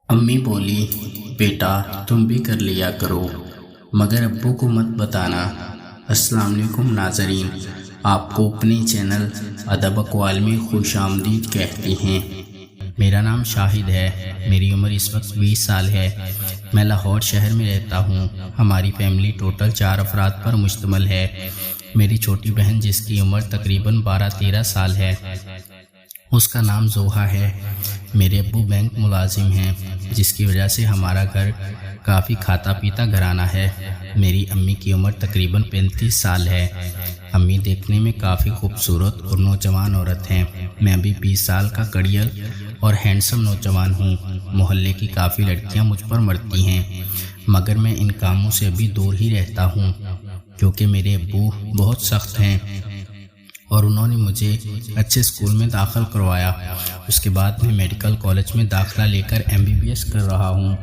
امی بولی بیٹا تم بھی کر لیا کرو مگر ابو کو مت بتانا۔ السلام علیکم ناظرین، آپ کو اپنے چینل ادب اقوال میں خوش آمدید کہتے ہیں۔ میرا نام شاہد ہے، میری عمر اس وقت 20 سال ہے۔ میں لاہور شہر میں رہتا ہوں۔ ہماری فیملی ٹوٹل 4 افراد پر مشتمل ہے۔ میری چھوٹی بہن جس کی عمر تقریباً 12-13 سال ہے، اس کا نام زوہا ہے۔ میرے ابو بینک ملازم ہیں، جس کی وجہ سے ہمارا گھر کافی کھاتا پیتا گھرانہ ہے۔ میری امی کی عمر تقریباً 35 سال ہے۔ امی دیکھنے میں کافی خوبصورت اور نوجوان عورت ہیں۔ میں بھی 20 سال کا کڑیل اور ہینڈسم نوجوان ہوں۔ محلے کی کافی لڑکیاں مجھ پر مرتی ہیں، مگر میں ان کاموں سے ابھی دور ہی رہتا ہوں، کیونکہ میرے ابو بہت سخت ہیں اور انہوں نے مجھے اچھے اسکول میں داخل کروایا۔ اس کے بعد میں میڈیکل کالج میں داخلہ لے کر MBBS کر رہا ہوں۔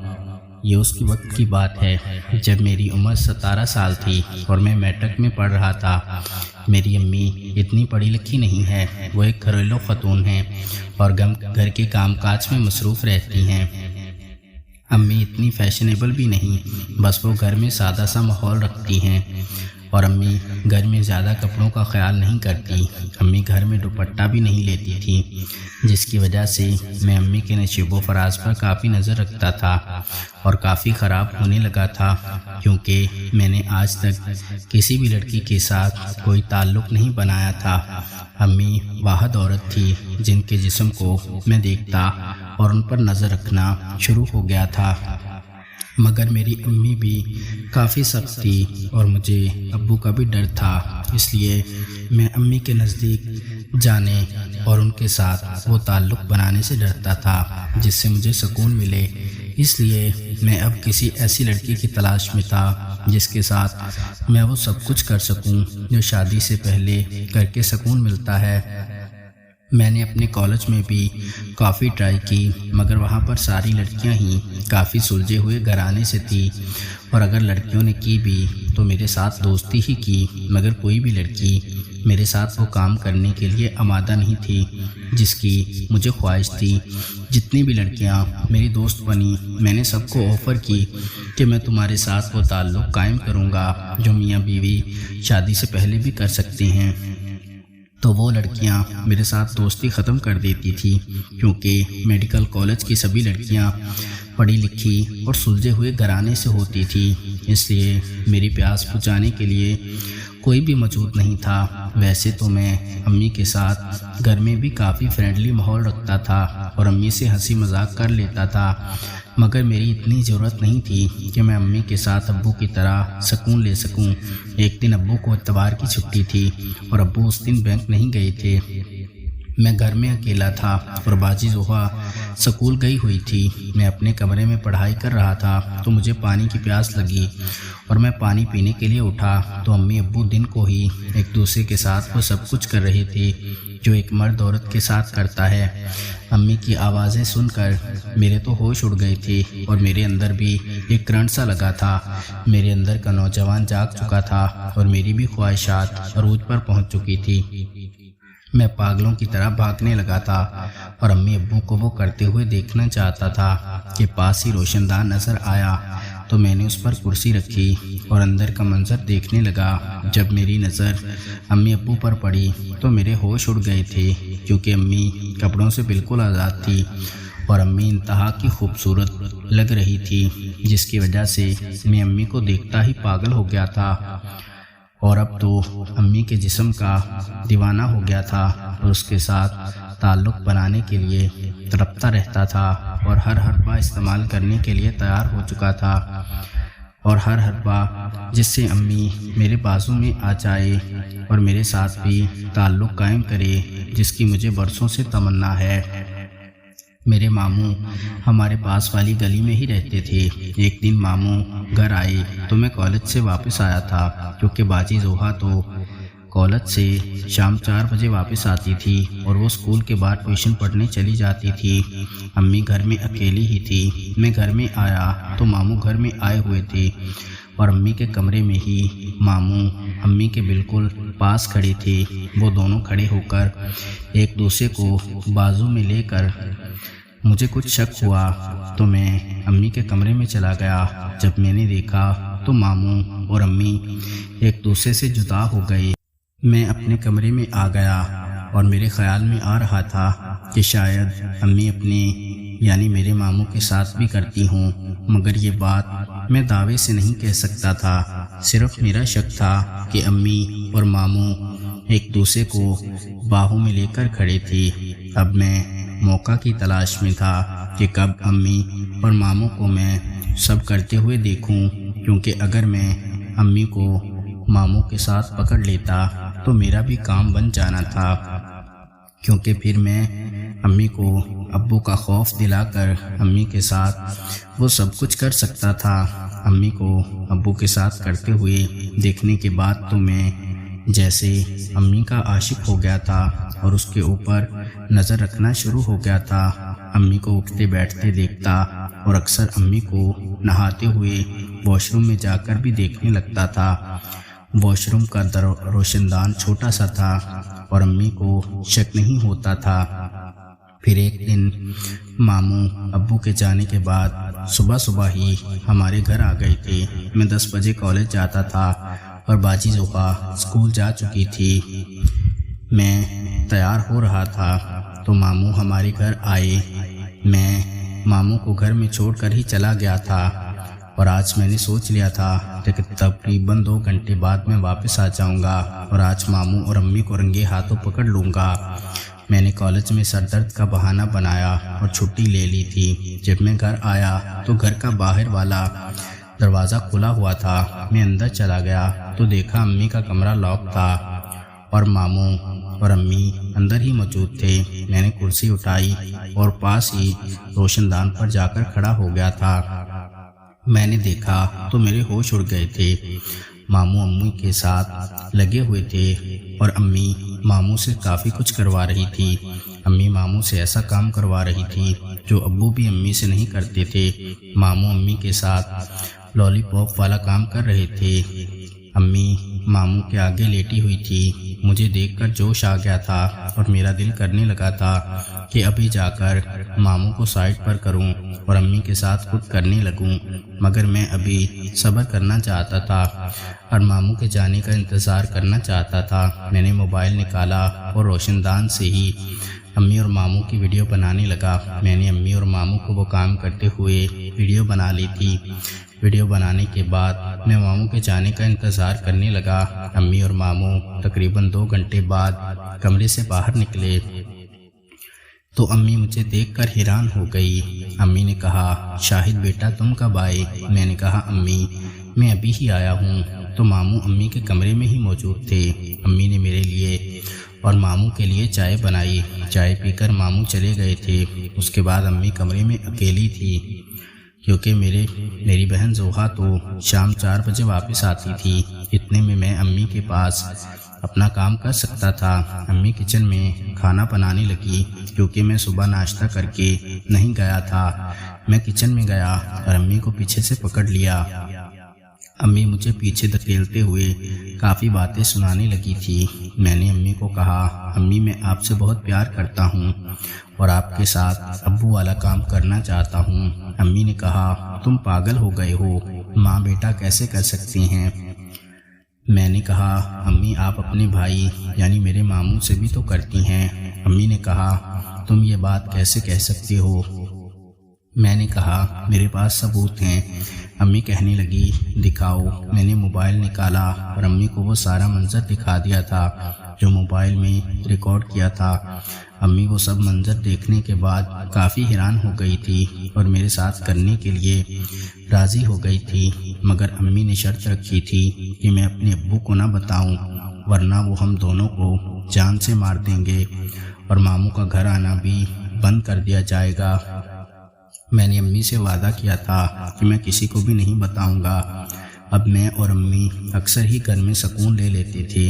یہ اس کی وقت کی بات ہے جب میری عمر 17 سال تھی اور میں میٹرک میں پڑھ رہا تھا۔ میری امی اتنی پڑھی لکھی نہیں ہے، وہ ایک گھریلو خاتون ہیں اور گھر کے کام کاج میں مصروف رہتی ہیں۔ امی اتنی فیشنیبل بھی نہیں، بس وہ گھر میں سادہ سا ماحول رکھتی ہیں، اور امی گھر میں زیادہ کپڑوں کا خیال نہیں کرتی۔ امی گھر میں دوپٹہ بھی نہیں لیتی تھی، جس کی وجہ سے میں امی کے نشیب و فراز پر کافی نظر رکھتا تھا اور کافی خراب ہونے لگا تھا، کیونکہ میں نے آج تک کسی بھی لڑکی کے ساتھ کوئی تعلق نہیں بنایا تھا۔ امی واحد عورت تھی جن کے جسم کو میں دیکھتا اور ان پر نظر رکھنا شروع ہو گیا تھا، مگر میری امی بھی کافی سخت تھی اور مجھے ابو کا بھی ڈر تھا۔ اس لیے میں امی کے نزدیک جانے اور ان کے ساتھ وہ تعلق بنانے سے ڈرتا تھا جس سے مجھے سکون ملے۔ اس لیے میں اب کسی ایسی لڑکی کی تلاش میں تھا جس کے ساتھ میں وہ سب کچھ کر سکوں جو شادی سے پہلے کر کے سکون ملتا ہے۔ میں نے اپنے کالج میں بھی کافی ٹرائی کی، مگر وہاں پر ساری لڑکیاں ہی کافی سلجھے ہوئے گھرانے سے تھی، اور اگر لڑکیوں نے کی بھی تو میرے ساتھ دوستی ہی کی، مگر کوئی بھی لڑکی میرے ساتھ وہ کام کرنے کے لیے آمادہ نہیں تھی جس کی مجھے خواہش تھی۔ جتنی بھی لڑکیاں میری دوست بنی، میں نے سب کو آفر کی کہ میں تمہارے ساتھ وہ تعلق قائم کروں گا جو میاں بیوی شادی سے پہلے بھی کر سکتے ہیں، تو وہ لڑکیاں میرے ساتھ دوستی ختم کر دیتی تھی، کیونکہ میڈیکل کالج کی سبھی لڑکیاں پڑھی لکھی اور سلجھے ہوئے گھرانے سے ہوتی تھی۔ اس لیے میری پیاس بجھانے کے لیے کوئی بھی موجود نہیں تھا۔ ویسے تو میں امی کے ساتھ گھر میں بھی کافی فرینڈلی ماحول رکھتا تھا اور امی سے ہنسی مذاق کر لیتا تھا، مگر میری اتنی ضرورت نہیں تھی کہ میں امی کے ساتھ ابو کی طرح سکون لے سکوں۔ ایک دن ابو کو اتوار کی چھٹی تھی اور ابو اس دن بینک نہیں گئے تھے۔ میں گھر میں اکیلا تھا اور باجی زوہا سکول گئی ہوئی تھی۔ میں اپنے کمرے میں پڑھائی کر رہا تھا تو مجھے پانی کی پیاس لگی اور میں پانی پینے کے لیے اٹھا تو امی ابو دن کو ہی ایک دوسرے کے ساتھ وہ سب کچھ کر رہے تھے جو ایک مرد عورت کے ساتھ کرتا ہے۔ امی کی آوازیں سن کر میرے تو ہوش اڑ گئے تھے اور میرے اندر بھی ایک کرنٹ سا لگا تھا۔ میرے اندر کا نوجوان جاگ چکا تھا اور میری بھی خواہشات عروج پر پہنچ چکی تھی۔ میں پاگلوں کی طرح بھاگنے لگا تھا اور امی ابو کو وہ کرتے ہوئے دیکھنا چاہتا تھا کہ پاس ہی روشن دان نظر آیا تو میں نے اس پر کرسی رکھی اور اندر کا منظر دیکھنے لگا۔ جب میری نظر امی ابو پر پڑی تو میرے ہوش اڑ گئے تھے، کیونکہ امی کپڑوں سے بالکل آزاد تھی اور امی انتہا کی خوبصورت لگ رہی تھی، جس کی وجہ سے میں امی کو دیکھتا ہی پاگل ہو گیا تھا اور اب تو امی کے جسم کا دیوانہ ہو گیا تھا اور اس کے ساتھ تعلق بنانے کے لیے تڑپتا رہتا تھا اور ہر حربہ استعمال کرنے کے لیے تیار ہو چکا تھا، اور ہر حربہ جس سے امی میرے بازو میں آ جائے اور میرے ساتھ بھی تعلق قائم کرے، جس کی مجھے برسوں سے تمنا ہے۔ میرے ماموں ہمارے پاس والی گلی میں ہی رہتے تھے۔ ایک دن ماموں گھر آئے تو میں کالج سے واپس آیا تھا، کیونکہ باجی زوہا تو کالج سے شام 4 بجے واپس آتی تھی اور وہ اسکول کے بعد ٹیوشن پڑھنے چلی جاتی تھی۔ امی گھر میں اکیلی ہی تھی۔ میں گھر میں آیا تو ماموں گھر میں آئے ہوئے تھے اور امی کے کمرے میں ہی ماموں امی کے بالکل پاس کھڑے تھے۔ وہ دونوں کھڑے ہو کر ایک دوسرے کو بازو میں لے کر مجھے کچھ شک ہوا تو میں امی کے کمرے میں چلا گیا۔ جب میں نے دیکھا تو ماموں اور امی ایک دوسرے سے جدا ہو گئے۔ میں اپنے کمرے میں آ گیا اور میرے خیال میں آ رہا تھا کہ شاید امی اپنے یعنی میرے ماموں کے ساتھ بھی کرتی ہوں، مگر یہ بات میں دعوے سے نہیں کہہ سکتا تھا۔ صرف میرا شک تھا کہ امی اور ماموں ایک دوسرے کو باہوں میں لے کر کھڑے تھے۔ اب میں موقع کی تلاش میں تھا کہ کب امی اور ماموں کو میں سب کرتے ہوئے دیکھوں، کیونکہ اگر میں امی کو ماموں کے ساتھ پکڑ لیتا تو میرا بھی کام بن جانا تھا، کیونکہ پھر میں امی کو ابو کا خوف دلا کر امی کے ساتھ وہ سب کچھ کر سکتا تھا۔ امی کو ابو کے ساتھ کرتے ہوئے دیکھنے کے بعد تو میں جیسے امی کا عاشق ہو گیا تھا اور اس کے اوپر نظر رکھنا شروع ہو گیا تھا۔ امی کو اٹھتے بیٹھتے دیکھتا اور اکثر امی کو نہاتے ہوئے واش روم میں جا کر بھی دیکھنے لگتا تھا۔ واش روم کا روشن دان چھوٹا سا تھا اور امی کو شک نہیں ہوتا تھا۔ پھر ایک دن ماموں ابو کے جانے کے بعد صبح ہی ہمارے گھر آ گئے تھے۔ میں 10 بجے کالج جاتا تھا اور باجی زوہا اسکول جا چکی تھی۔ میں تیار ہو رہا تھا تو ماموں ہمارے گھر آئے۔ میں ماموں کو گھر میں چھوڑ کر ہی چلا گیا تھا اور آج میں نے سوچ لیا تھا کہ تقریباً 2 گھنٹے بعد میں واپس آ جاؤں گا اور آج ماموں اور امی کو رنگے ہاتھوں پکڑ لوں گا۔ میں نے کالج میں سر درد کا بہانہ بنایا اور چھٹی لے لی تھی۔ جب میں گھر آیا تو گھر کا باہر والا دروازہ کھلا ہوا تھا۔ میں اندر چلا گیا تو دیکھا امی کا کمرہ لاک تھا اور ماموں اور امی اندر ہی موجود تھے۔ میں نے کرسی اٹھائی اور پاس ہی روشن دان پر جا کر کھڑا ہو گیا تھا۔ میں نے دیکھا تو میرے ہوش اڑ گئے تھے۔ ماموں امی کے ساتھ لگے ہوئے تھے اور امی ماموں سے کافی کچھ کروا رہی تھی۔ امی ماموں سے ایسا کام کروا رہی تھی جو ابو بھی امی سے نہیں کرتے تھے۔ ماموں امی کے ساتھ لالی پاپ والا کام کر رہے تھے۔ امی ماموں کے آگے لیٹی ہوئی تھی۔ مجھے دیکھ کر جوش آ گیا تھا اور میرا دل کرنے لگا تھا کہ ابھی جا کر ماموں کو سائڈ پر کروں اور امی کے ساتھ خود کرنے لگوں، مگر میں ابھی صبر کرنا چاہتا تھا اور ماموں کے جانے کا انتظار کرنا چاہتا تھا۔ میں نے موبائل نکالا اور روشن دان سے ہی امی اور ماموں کی ویڈیو بنانے لگا۔ میں نے امی اور ماموں کو وہ کام کرتے ہوئے ویڈیو بنا لی تھی۔ ویڈیو بنانے کے بعد میں ماموں کے جانے کا انتظار کرنے لگا۔ امی اور ماموں تقریباً 2 گھنٹے بعد کمرے سے باہر نکلے تو امی مجھے دیکھ کر حیران ہو گئی۔ امی نے کہا، شاہد بیٹا تم کب آئے؟ میں نے کہا، امی میں ابھی ہی آیا ہوں۔ تو ماموں امی کے کمرے میں ہی موجود تھے۔ امی نے میرے لیے اور ماموں کے لیے چائے بنائی۔ چائے پی کر ماموں چلے گئے تھے۔ اس کے بعد امی کمرے میں اکیلی تھی، کیونکہ میری بہن زوہا تو شام 4 بجے واپس آتی تھی۔ اتنے میں امی کے پاس اپنا کام کر سکتا تھا۔ امی کچن میں کھانا بنانے لگی، کیونکہ میں صبح ناشتہ کر کے نہیں گیا تھا۔ میں کچن میں گیا اور امی کو پیچھے سے پکڑ لیا۔ امی مجھے پیچھے دھکیلتے ہوئے کافی باتیں سنانے لگی تھی۔ میں نے امی کو کہا، امی میں آپ سے بہت پیار کرتا ہوں اور آپ کے ساتھ ابو والا کام کرنا چاہتا ہوں۔ امی نے کہا، تم پاگل ہو گئے ہو، ماں بیٹا کیسے کر سکتی ہیں؟ میں نے کہا، امی آپ اپنے بھائی یعنی میرے ماموں سے بھی تو کرتی ہیں۔ امی نے کہا، تم یہ بات کیسے کہہ سکتے ہو؟ میں نے کہا، میرے پاس ثبوت ہیں۔ امی کہنے لگی، دکھاؤ۔ میں نے موبائل نکالا اور امی کو وہ سارا منظر دکھا دیا تھا جو موبائل میں ریکارڈ کیا تھا۔ امی وہ سب منظر دیکھنے کے بعد کافی حیران ہو گئی تھی اور میرے ساتھ کرنے کے لیے راضی ہو گئی تھی، مگر امی نے شرط رکھی تھی کہ میں اپنے ابو کو نہ بتاؤں، ورنہ وہ ہم دونوں کو جان سے مار دیں گے اور ماموں کا گھر آنا بھی بند کر دیا جائے گا۔ میں نے امی سے وعدہ کیا تھا کہ میں کسی کو بھی نہیں بتاؤں گا۔ اب میں اور امی اکثر ہی گھر میں سکون لے لیتے تھے۔